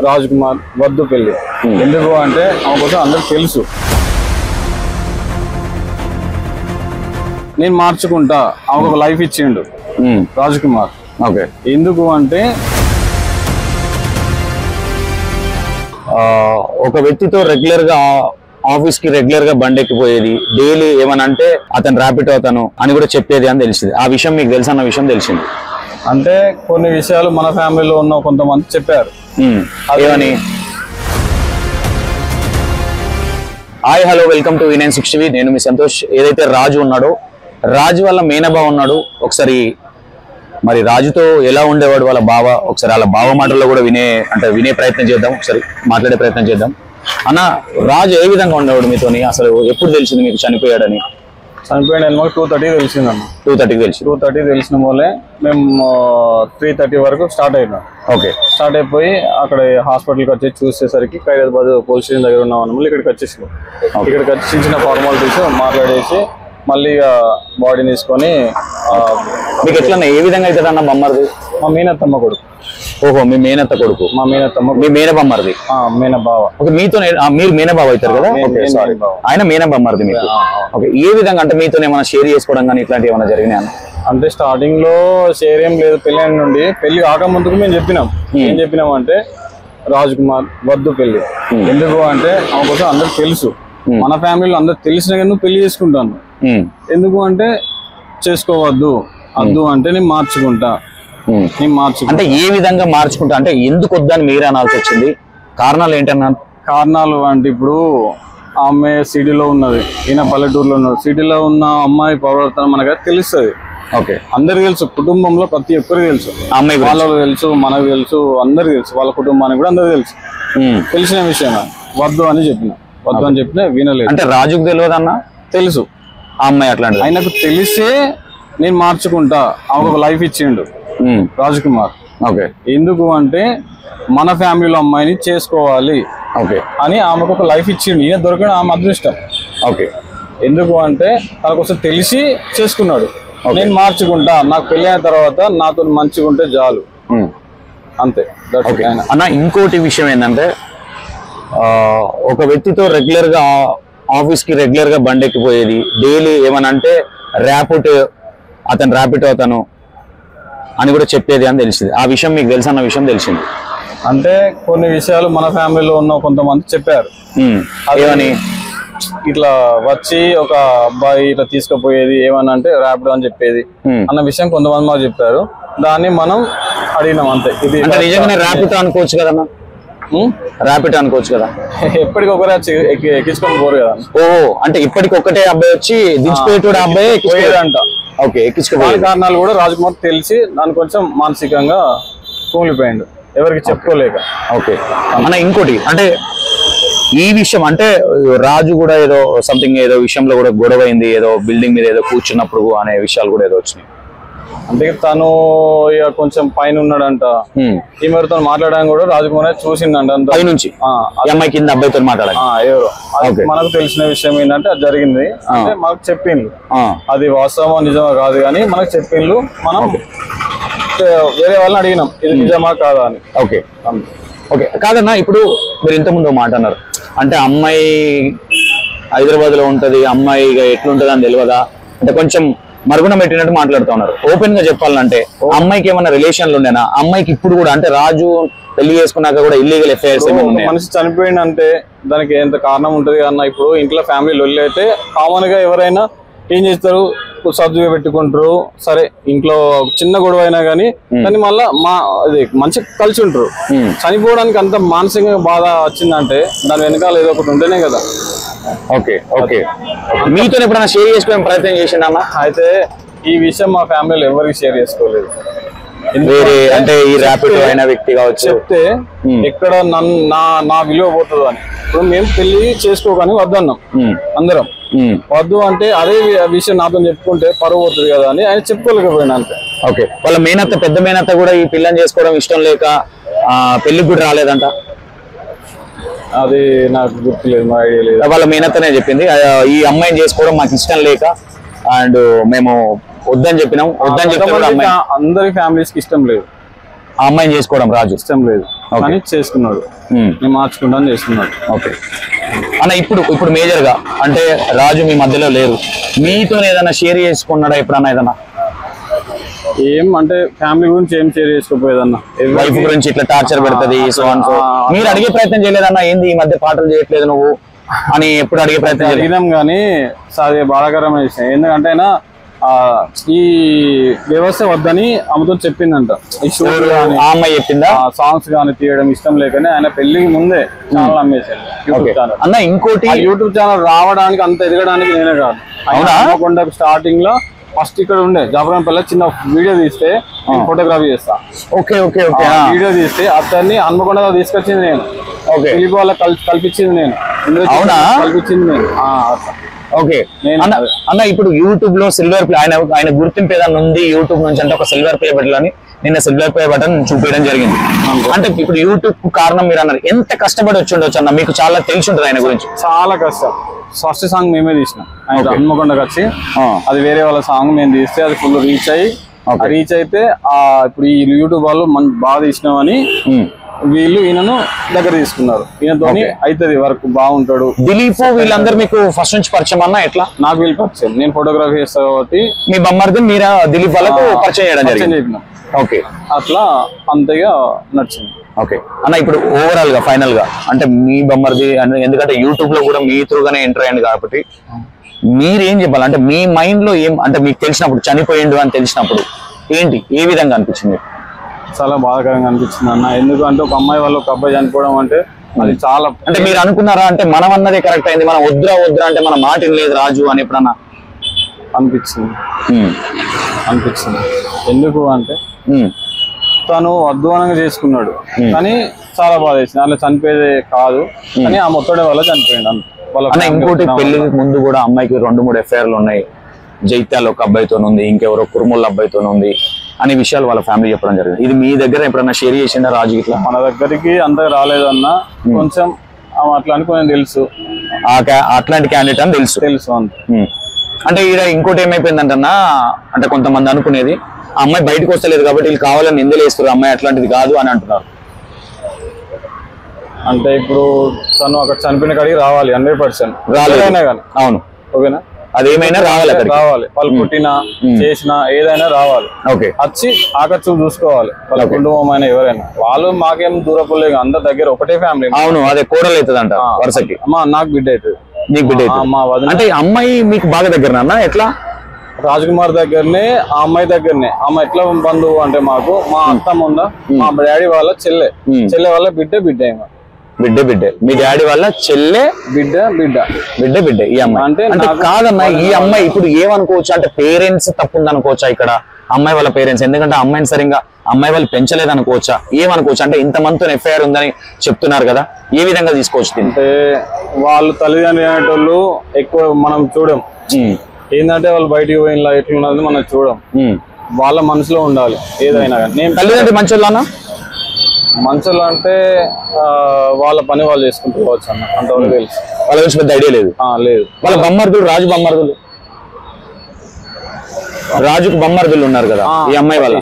రాజ్ కుమార్ వద్దు పెళ్లి. ఎందుకు అంటే ఆమె కోసం అందరికి తెలుసు, నేను మార్చుకుంటా, ఆమెకు ఒక లైఫ్ ఇచ్చిండు రాజ్ కుమార్. ఓకే, ఎందుకు అంటే ఒక వ్యక్తితో రెగ్యులర్ గా ఆఫీస్ కి రెగ్యులర్ గా బండెక్కిపోయేది, డైలీ ఏమని అంటే అతను ర్యాపిడ్ అవుతాను అని కూడా చెప్పేది అని తెలిసింది. ఆ విషయం మీకు తెలుసు అన్న విషయం తెలిసింది. అంటే కొన్ని విషయాలు మన ఫ్యామిలీలో ఉన్న కొంతమంది చెప్పారు. ఏమని? Hi hello welcome to V960. నేను మీ సంతోష్. ఏదైతే రాజు ఉన్నాడో, రాజు వాళ్ళ మేనబావ ఉన్నాడు. ఒకసారి మరి రాజుతో ఎలా ఉండేవాడు వాళ్ళ బావ, ఒకసారి వాళ్ళ బావ మాటల్లో కూడా వినే ప్రయత్నం చేద్దాం, ఒకసారి మాట్లాడే ప్రయత్నం చేద్దాం. అన్న, రాజు ఏ విధంగా ఉండేవాడు మీతోని? అసలు ఎప్పుడు తెలిసింది మీకు చనిపోయాడని? చనిపోయిన మాకు 2:30 తెలిసిందన్న. 2:30 తెలిసి 2:30 తెలిసిన వాళ్ళే మేము 3:30 వరకు స్టార్ట్ అయినాం. ఓకే, స్టార్ట్ అయిపోయి అక్కడ హాస్పిటల్కి వచ్చి చూసేసరికి ఖైరతాబాద్ పోలీస్ స్టేషన్ దగ్గర ఉన్నాం. మళ్ళీ ఇక్కడికి వచ్చేసాం. ఇక్కడికి వచ్చి చిన్న చిన్న ఫార్మాలిటీస్ మాట్లాడేసి మళ్ళీ బాడీని తీసుకొని. మీకు ఎట్లా ఏ విధంగా అవుతుంది అన్న? బొమ్మరిది మా మేనత్తమ్మ కొడుకు. ఓహో, మీ మేనత్త కొడుకు. మా మేనత్తమ్మ, మీ మేనబొమ్మరిది. మేనబావ. ఓకే, మీతో మీరు మేనబావ అవుతారు కదా? ఆయన మేనబొమ్మరిది మీకు. ఓకే, ఏ విధంగా అంటే మీతో ఏమైనా షేర్ చేసుకోవడం కానీ ఇట్లాంటివి ఏమైనా జరిగినాయి? అంటే స్టార్టింగ్ లో షేర్ ఏం లేదు. పెళ్లి నుండి పెళ్లి కాక ముందుకు మేము చెప్పినాం. ఏం చెప్పినాం అంటే రాజ్ కుమార్ వద్దు పెళ్లి. ఎందుకు అంటే ఆమె కోసం అందరికి తెలుసు, మన ఫ్యామిలీలో అందరికి తెలిసిన కానీ నువ్వు పెళ్లి చేసుకుంటాను. ఎందుకు అంటే చేసుకోవద్దు, వద్దు అంటే నేను మార్చుకుంటా. అంటే ఏ విధంగా మార్చుకుంటా అంటే ఎందుకు వద్దని మీరు అనాల్సి వచ్చింది? కారణాలు ఏంటన్నా? కారణాలు అంటే ఇప్పుడు ఆమె సిటీలో ఉన్నది, ఈయన పల్లెటూరులో ఉన్నది. సిటీలో ఉన్న అమ్మాయి ప్రవర్తన మనకు తెలుస్తుంది. ఓకే, అందరికి తెలుసు, కుటుంబంలో ప్రతి ఒక్కరికి తెలుసు. అమ్మాయి వాళ్ళకు తెలుసు, మనకు తెలుసు, అందరికి తెలుసు, వాళ్ళ కుటుంబానికి కూడా అందరికి తెలుసు. తెలిసిన విషయం వద్దు అని చెప్పిన, వద్దు అని చెప్పినా వినలేదు. అంటే రాజుకు తెలియదన్నా? తెలుసు ఆ అమ్మాయి అట్లాంటి. ఆయనకు తెలిసే నేను మార్చుకుంటా, ఆమెకు ఒక లైఫ్ ఇచ్చిండు రాజ్ కుమార్. ఓకే, ఎందుకు అంటే మన ఫ్యామిలీలో అమ్మాయిని చేసుకోవాలి ఓకే అని ఆమెకు ఒక లైఫ్ ఇచ్చిండు. ఈయన దొరకడం ఆమె అదృష్టం. ఓకే, ఎందుకు అంటే తనకోసం తెలిసి చేసుకున్నాడు. నేను మార్చుకుంటా, నాకు పెళ్లి అయిన తర్వాత నాతో మంచిగా ఉంటే చాలు, అంతే. అన్న, ఇంకోటి విషయం ఏంటంటే ఒక వ్యక్తితో రెగ్యులర్ గా ఆఫీస్ కి రెగ్యులర్ గా బండెక్కిపోయేది, డైలీ ఏమని అంటే అతను ర్యాపిడ్ అవుతాను అని కూడా చెప్పేది అని తెలిసింది. ఆ విషయం మీకు తెలుసు అన్న విషయం తెలిసింది. అంటే కొన్ని విషయాలు మన ఫ్యామిలీలో ఉన్న కొంతమంది చెప్పారు. ఏమని? ఇట్లా వచ్చి ఒక అబ్బాయి ఇట్లా తీసుకుపోయేది, ఏమన్నా అంటే ర్యాపిడ్ అని చెప్పేది అన్న విషయం కొంతమంది మాకు చెప్పారు. దాన్ని మనం అడిగినాం, అంతే. ఇది నిజంగానే ర్యాపిడ్ అనుకోవచ్చు కదన్నా? ర్యాపిడ్ అనుకోవచ్చు కదా? ఎప్పటికొకరే ఎక్కించుకొని పోరు కదా. ఓ, అంటే ఇప్పటికొక్కటే అబ్బాయి వచ్చి దించిపోయేటోడు అబ్బాయి పోయేదంట. ఓకే, ఎక్కించుకోవాలి. కారణాలు కూడా రాజ్ కుమార్ తెలిసి దాని కొంచెం మానసికంగా కూలిపోయాడు, ఎవరికి చెప్పుకోలేక. ఓకే అన్న, ఇంకోటి అంటే ఈ విషయం అంటే రాజు కూడా ఏదో సంథింగ్ ఏదో విషయంలో కూడా గొడవ అయింది, ఏదో బిల్డింగ్ మీద ఏదో కూర్చున్నప్పుడు అనే విషయాలు కూడా ఏదో వచ్చినాయి. అంటే తను ఇక కొంచెం పైన ఉన్నాడంట, ఈమెతో మాట్లాడడం కూడా రాజకుమార్ చూసిందంట పై నుంచి. అమ్మాయి కింద అబ్బాయితో మాట్లాడాలి ఎవరు. మనకు తెలిసిన విషయం ఏంటంటే అది జరిగింది అంటే మనకు చెప్పిండ్రు. అది వాస్తవమో నిజమో కాదు కానీ మనకు చెప్పిండ్రు. మనం వేరే వాళ్ళని అడిగినాం ఇది నిజమా కాదా అని. ఓకే ఓకే, కాదన్నా ఇప్పుడు మీరు ఇంతకుముందు మాట అన్నారు అంటే అమ్మాయి హైదరాబాద్ లో ఉంటది, అమ్మాయి ఎట్లుంటది అని తెలియదా అంటే కొంచెం మరుగున పెట్టినట్టు మాట్లాడుతూ ఉన్నారు. ఓపెన్ గా చెప్పాలంటే అమ్మాయికి ఏమైనా రిలేషన్లు ఉండేనా? అమ్మాయికి ఇప్పుడు కూడా అంటే రాజు పెళ్లి చేసుకున్నాక కూడా ఇల్లీగల్ ఎఫ్ఐఆర్స్ మనిషి చనిపోయిందంటే దానికి ఎంత కారణం ఉంటది అన్న. ఇప్పుడు ఇంట్లో ఫ్యామిలీ లొల్లి అయితే కామన్ గా ఎవరైనా ఏం చేస్తారు, సర్దుగా పెట్టుకుంటారు. సరే ఇంట్లో చిన్న గొడవ అయినా కానీ కానీ మళ్ళా అది మంచి కలిసి ఉంటారు. చనిపోవడానికి అంత మానసికంగా బాధ వచ్చిందంటే దాని వెనకాల ఏదో ఒకటి ఉంటేనే కదా. ఓకే ఓకే, మీతో ఎప్పుడైనా షేర్ చేసుకునే ప్రయత్నం చేసిందమ్మా? అయితే ఈ విషయం మా ఫ్యామిలీలో ఎవరికి షేర్ చేసుకోలేదు. వేరే అంటే ఈ ర్యాపిడ్ అయిన వ్యక్తి కావచ్చు చెప్తే ఎక్కడ నా విలువ పోతుంది అని. ఇప్పుడు మేము పెళ్లి చేసుకోగానే వద్దన్నాం అందరం. వద్దు అంటే అదే విషయం నాతో చెప్పుకుంటే పరువు పోతుంది కదా అని ఆయన చెప్పుకోలేకపోయినా అంతే. ఓకే, వాళ్ళ మేనత్త పెద్ద మేనత్త కూడా ఈ పిల్లని చేసుకోవడం ఇష్టం లేక పెళ్లికి కూడా రాలేదంట. అది నాకు గుర్తులేదు, మా ఐడియా లేదు. వాళ్ళ మేనత్తనే చెప్పింది ఈ అమ్మాయిని చేసుకోవడం మాకు ఇష్టం లేక అండ్ మేము వద్దని చెప్పినాం. వద్దని చెప్పిన అందరి ఫ్యామిలీస్ కి ఇష్టం లేదు. ఆ అమ్మాయిని చేసుకోవడం రాజు ఇష్టం లేదు కానీ చేసుకున్నాడు. నేను మార్చుకుంటాను చేసుకున్నాడు. ఓకే అన్న, ఇప్పుడు మేజర్ గా అంటే రాజు మీ మధ్యలో లేరు, మీతో ఏదైనా షేర్ చేసుకున్నాడా ఎప్పుడన్నా? ఏదన్నా ఏం అంటే ఫ్యామిలీ గురించి ఏం షేర్ చేసుకోపోయేదన్న, వైఫ్ గురించి ఇట్లా టార్చర్ పెడుతుంది సో అండ్ సో మీరు అడిగే ప్రయత్నం చేయలేదన్నా? ఏంది ఈ మధ్య పాటలు చేయట్లేదు నువ్వు అని ఎప్పుడు అడిగే ప్రయత్నం అడిగినాం కానీ అది బాధాకరమైన విషయం. ఎందుకంటే ఆయన ఈ వ్యవస్థ వద్దని ఆమెతో చెప్పిందంట. ఈ షూట్ కానీ ఆ అమ్మాయి చెప్పిందా? సాంగ్స్ కానీ తీయడం ఇష్టం లేకనే ఆయన పెళ్లికి ముందే ఛానల్ అమ్మేశాడు, యూట్యూబ్ ఛానల్. అన్న ఇంకోటి, యూట్యూబ్ ఛానల్ రావడానికి అంత ఎదగడానికి నేనే కాదు. ఆయన స్టార్టింగ్ లో ఫస్ట్ ఇక్కడ ఉండే జాఫరాబాద్ చిన్న వీడియో తీస్తే ఫోటోగ్రఫీ చేస్తా. ఓకే ఓకే ఓకే వీడియో తీస్తే అతన్ని హన్మకొండ తీసుకొచ్చింది నేను. ఫిలిప్ వాళ్ళ కల్పించింది నేను. అవునా? కల్పించింది నేను. ఓకే అన్న, ఇప్పుడు యూట్యూబ్ లో సిల్వర్ ప్లే ఆయన గుర్తింపు ఏదైనా ఉంది యూట్యూబ్ నుంచి అంటే ఒక సిల్వర్ ప్లే బటన్ అని నిన్న సిల్వర్ ప్లే బటన్ చూపించడం జరిగింది. అంటే ఇప్పుడు యూట్యూబ్ కారణం మీరు అన్నారు, ఎంత కష్టపడి వచ్చి ఉండొచ్చు అన్న? మీకు చాలా తెలిసి ఉంటుంది ఆయన గురించి. చాలా కష్టం. ఫస్ట్ సాంగ్ మేమే తీసినాం ఆయన హన్మకొండకి వచ్చి. అది వేరే వాళ్ళ సాంగ్ మేము తీస్తే అది ఫుల్ రీచ్ అయ్యి రీచ్ అయితే ఇప్పుడు ఈ యూట్యూబ్ వాళ్ళు బాగా తీసినామని వీళ్ళు ఈయనను దగ్గర తీసుకున్నారు. ఈయనతో అవుతుంది వర్క్, బాగుంటాడు. దిలీప్ వీళ్ళందరూ మీకు ఫస్ట్ నుంచి పరిచయం అన్న? ఎట్లా? నాకు వీళ్ళు పరిచయం, నేను ఫోటోగ్రఫీ చేస్తాను కాబట్టి. మీ బొమ్మర్ది మీరు దిలీప్ వాళ్ళకు పరిచయం చేయడం జరిగింది. ఓకే, అట్లా అంతగా నచ్చింది. ఓకే అన్న, ఇప్పుడు ఓవరాల్ గా ఫైనల్ గా అంటే మీ బొమ్మర్ది ఎందుకంటే యూట్యూబ్ లో కూడా మీ త్రూగానే ఎంటర్ అయ్యింది కాబట్టి మీరేం చెప్పాలి అంటే మీ మైండ్ లో ఏం అంటే మీకు తెలిసినప్పుడు చనిపోయిండు అని తెలిసినప్పుడు ఏంటి, ఏ విధంగా అనిపించింది? చాలా బాధాకరంగా అనిపించింది అన్న. ఎందుకంటే ఒక అమ్మాయి వాళ్ళు ఒక అబ్బాయి చనిపోవడం అంటే అది చాలా అంటే మీరు అనుకున్నారా అంటే మనం అన్నదే కరెక్ట్ అయింది, మనం వద్దురా అంటే మన మాట లేదు రాజు అని ఎప్పుడన్నా అనిపించింది? ఎందుకు అంటే తను అధ్వానంగా చేసుకున్నాడు కానీ చాలా బాధ వేసింది. అట్లా చనిపోయేదే కాదు కానీ ఆ మొత్తడే వల్ల చనిపోయింది. ఇంకోటి పెళ్లికి ముందు కూడా అమ్మాయికి 2-3 ఎఫ్ఐఆర్లు ఉన్నాయి. జైత్యాల ఒక అబ్బాయితో ఉంది, ఇంకెవరో కుర్మూల అబ్బాయితో ఉంది అనే విషయాలు వాళ్ళ ఫ్యామిలీ చెప్పడం జరిగింది. ఇది మీ దగ్గర ఎప్పుడన్నా షేర్ చేసిందా రాజు? ఇట్లా మన దగ్గరికి అంతగా రాలేదన్న, కొంచెం అట్లా అని కొంచెం తెలుసు. అట్లాంటి క్యాండిడేట్ అని తెలుసు అంత. అంటే ఇక్కడ ఇంకోటి ఏమైపోయిందంటన్నా అంటే కొంతమంది అనుకునేది అమ్మాయి బయటకు వస్తలేదు కాబట్టి వీళ్ళు కావాలని నిందలేస్తారు, అమ్మాయి అట్లాంటిది కాదు అని అంటున్నారు. అంటే ఇప్పుడు తను అక్కడ చనిపోయిన కాడికి రావాలి 100%. రాలేదైనా కానీ అవును ఓకేనా, అదేమైనా రావాలి వాళ్ళు పుట్టినా చేసినా ఏదైనా రావాలి. వచ్చి ఆకర్షు చూసుకోవాలి వాళ్ళ కుటుంబం అయినా ఎవరైనా. వాళ్ళు మాకేం దూరపోలేదు, అందరి దగ్గర ఒకటే ఫ్యామిలీ. అవును, అదే కోడలు అవుతుంది అంట వరుసకి. నాకు బిడ్డ అవుతుంది. నీకు బిడ్డ అంటే అమ్మాయి మీకు బాగా దగ్గర అన్న? ఎట్లా? రాజ్ కుమార్ దగ్గరనే, ఆ అమ్మాయి దగ్గరనే. అమ్మాయి ఎట్లా బంధువు అంటే మాకు మా అత్తమ్మ ఉందా, మా డాడీ వాళ్ళ చెల్లె వాళ్ళ బిడ్డ బిడ్డే మీ డాడీ వాళ్ళ చెల్లె బిడ్డ ఈ అమ్మాయి అంటే కాదన్నా. ఈ అమ్మాయి ఇప్పుడు ఏమనుకోవచ్చు అంటే పేరెంట్స్ తప్పుంది అనుకోవచ్చా ఇక్కడ అమ్మాయి వాళ్ళ పేరెంట్స్? ఎందుకంటే అమ్మాయిని సరిగ్గా అమ్మాయి వాళ్ళు పెంచలేదు అనుకోవచ్చా, ఏమనుకోవచ్చు? అంటే ఇంత మందితో ఎఫ్ఐఆర్ ఉందని చెప్తున్నారు కదా, ఏ విధంగా తీసుకోవచ్చు? అంటే వాళ్ళు తల్లిదండ్రులు అనేటోళ్ళు ఎక్కువ మనం చూడం. ఏంటంటే వాళ్ళు బయటికి పోయిన ఎట్లున్నది మనం చూడం. వాళ్ళ మనసులో ఉండాలి ఏదైనా కానీ. నేను తల్లిదండ్రులు మంచోళ్ళన్నా? మంచోళ్ళు అంటే వాళ్ళ పని వాళ్ళు చేసుకుంటూ పోవచ్చు అన్న, అంతవరకు తెలుసు. వాళ్ళ గురించి పెద్ద ఐడియా లేదు. వాళ్ళ బొమ్మర్దులు రాజుకు బొమ్మర్దులు ఉన్నారు కదా ఈ అమ్మాయి వాళ్ళ.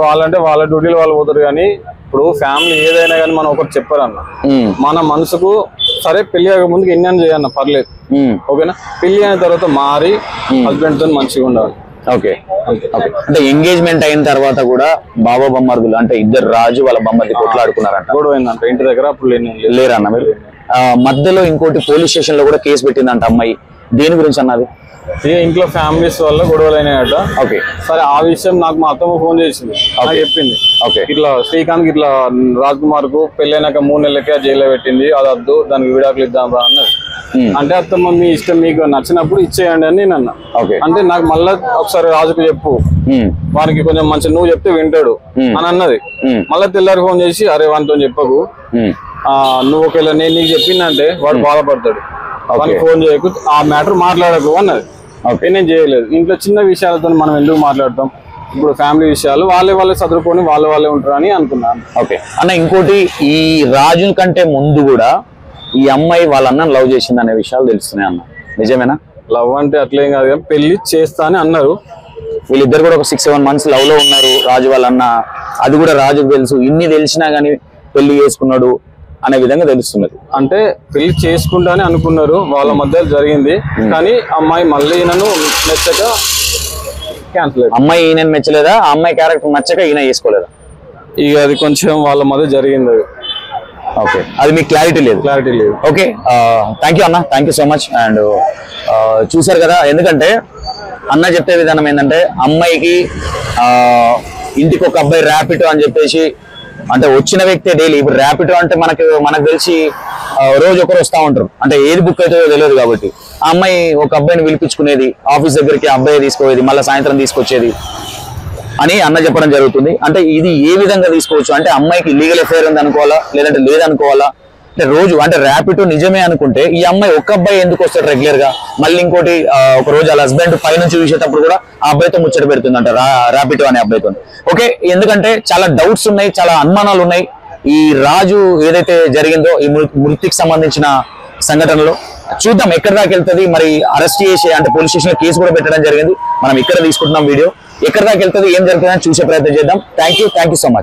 వాళ్ళంటే వాళ్ళ డ్యూటీలు వాళ్ళు పోతారు కానీ ఇప్పుడు ఫ్యామిలీ ఏదైనా కానీ మనం ఒకటి చెప్పారన్న, మన మనసుకు సరే పెళ్లి కాక ముందుకు ఎన్ని అని చేయన్న పర్లేదు ఓకేనా. పెళ్లి అయిన తర్వాత మారి హస్బెండ్ తో మంచిగా ఉండాలి. ఓకే అంటే ఎంగేజ్మెంట్ అయిన తర్వాత కూడా బాబా బొమ్మర్దులు అంటే ఇద్దరు రాజు వాళ్ళ బొమ్మర్ది కొట్లాడుకున్నారంట, గొడవ అయిందంట ఇంటి దగ్గర. అప్పుడు లేరన్న మీరు? మధ్యలో ఇంకోటి పోలీస్ స్టేషన్ లో కూడా కేసు పెట్టిందంట అమ్మాయి, దేని గురించి అన్నది? ఇంట్లో ఫ్యామిలీస్ వల్ల గొడవలు అయినాయట. సరే ఆ విషయం నాకు మా అత్తమ్మ ఫోన్ చేసింది, చెప్పింది ఇట్లా శ్రీకాంత్ ఇట్లా రాజ్ కుమార్ కు పెళ్ళైనాక 3 నెలలకే జైల్లో పెట్టింది, అది వద్దు దానికి విడాకులు ఇద్దాం రా అన్నది. అంటే అత్తమ్మ మీ ఇష్టం, మీకు నచ్చినప్పుడు ఇచ్చేయండి అని నేను అన్నా. అంటే నాకు మళ్ళా ఒకసారి రాజుకు చెప్పు, వానికి కొంచెం మంచి నువ్వు చెప్తే వింటాడు అని అన్నది. మళ్ళా తెల్లారి ఫోన్ చేసి అరే వానితో చెప్పకు, నువ్వు ఒకవేళ నేను నీకు చెప్పిందంటే వాడు బాధపడతాడు, వానికి ఫోన్ చేయకు, ఆ మ్యాటర్ మాట్లాడకు అన్నది. నేను చేయలేదు. ఇంట్లో చిన్న విషయాలతో మనం ఎందుకు మాట్లాడతాం, ఇప్పుడు ఫ్యామిలీ విషయాలు వాళ్ళే చదువుకొని వాళ్ళే ఉంటారు అని అనుకున్నాను. అన్న ఇంకోటి, ఈ రాజు కంటే ముందు కూడా ఈ అమ్మాయి వాళ్ళ అన్న లవ్ చేసింది అనే విషయాలు తెలుస్తున్నాయి అన్న, నిజమేనా? లవ్ అంటే అట్లేం కాదు కానీ పెళ్లి చేస్తా అని అన్నారు. వీళ్ళిద్దరు కూడా ఒక 6-7 months లవ్ లో ఉన్నారు రాజు వాళ్ళ అన్న. అది కూడా రాజుకు తెలుసు. ఇన్ని తెలిసినా గానీ పెళ్లి చేసుకున్నాడు అనే విధంగా తెలుస్తున్నది. అంటే పెళ్లి చేసుకుంటానే అనుకున్నారు, వాళ్ళ మధ్య జరిగింది. కానీ అమ్మాయి మళ్ళీ నన్ను నచ్చక క్యాన్సిల్ అయింది. అమ్మాయి ఈయన మెచ్చలేదా, ఆ అమ్మాయి క్యారెక్టర్ నచ్చక ఈయన చేసుకోలేదా? ఇక అది కొంచెం వాళ్ళ మధ్య జరిగింది. అది ఓకే, అది మీకు క్లారిటీ లేదు. ఓకే, థ్యాంక్ యూ అన్న, thank you so much. And చూసారు కదా, ఎందుకంటే అన్న చెప్పే విధానం ఏంటంటే అమ్మాయికి ఇంటికి ఒక అబ్బాయి ర్యాపిడో అని చెప్పేసి, అంటే వచ్చిన వ్యక్తే డైలీ. ఇప్పుడు ర్యాపిడో అంటే మనకు తెలిసి రోజు ఒకరు వస్తూ ఉంటారు, అంటే ఏది బుక్ అవుతుందో తెలియదు. కాబట్టి ఆ అమ్మాయి ఒక అబ్బాయిని పిలిపించుకునేది, ఆఫీస్ దగ్గరికి అబ్బాయి తీసుకునేది, మళ్ళీ సాయంత్రం తీసుకొచ్చేది అని అన్న చెప్పడం జరుగుతుంది. అంటే ఇది ఏ విధంగా తీసుకోవచ్చు అంటే అమ్మాయికి లీగల్ అఫేర్ ఉంది అనుకోవాలా, లేదంటే లేదనుకోవాలా? అంటే రోజు అంటే ర్యాపిడో నిజమే అనుకుంటే ఈ అమ్మాయి ఒక్క అబ్బాయి ఎందుకు వస్తాడు రెగ్యులర్ గా? మళ్ళీ ఇంకోటి, ఒక రోజు వాళ్ళ హస్బెండ్ పైనుంచి చూసేటప్పుడు కూడా ఆ అబ్బాయితో ముచ్చట పెడుతుందంట, ర్యాపిడో అనే అబ్బాయితో. ఓకే, ఎందుకంటే చాలా డౌట్స్ ఉన్నాయి, చాలా అనుమానాలు ఉన్నాయి ఈ రాజు ఏదైతే జరిగిందో ఈ మృతికి సంబంధించిన సంఘటనలో. చూద్దాం ఎక్కడి దాకా వెళ్తుంది. మరి అరెస్ట్ చేసి అంటే పోలీస్ స్టేషన్ లో కేసు కూడా పెట్టడం జరిగింది. మనం ఇక్కడ తీసుకుంటున్నాం వీడియో. ఎక్కడి దాకా వెళ్తుంది, ఏం జరుగుతుందని చూసే ప్రయత్నం చేద్దాం. Thank you so much.